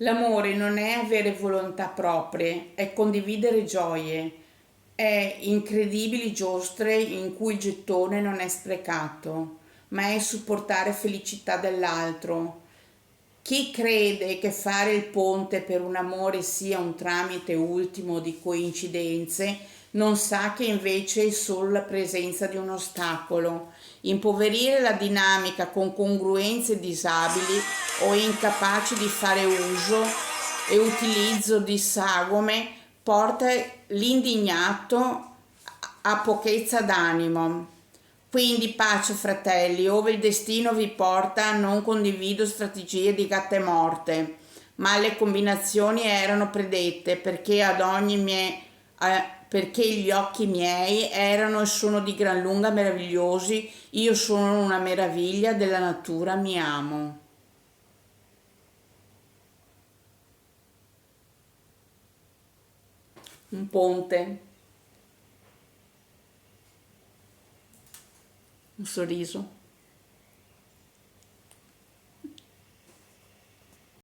L'amore non è avere volontà proprie, è condividere gioie, è incredibili giostre in cui il gettone non è sprecato, ma è supportare felicità dell'altro. Chi crede che fare il ponte per un amore sia un tramite ultimo di coincidenze, non sa che invece è solo la presenza di un ostacolo. Impoverire la dinamica con congruenze disabili o incapaci di fare uso e utilizzo di sagome porta l'indignato a pochezza d'animo. Quindi pace fratelli, ove il destino vi porta non condivido strategie di gatte morte, ma le combinazioni erano predette perché perché gli occhi miei erano e sono di gran lunga meravigliosi, io sono una meraviglia della natura, mi amo. Un ponte, un sorriso.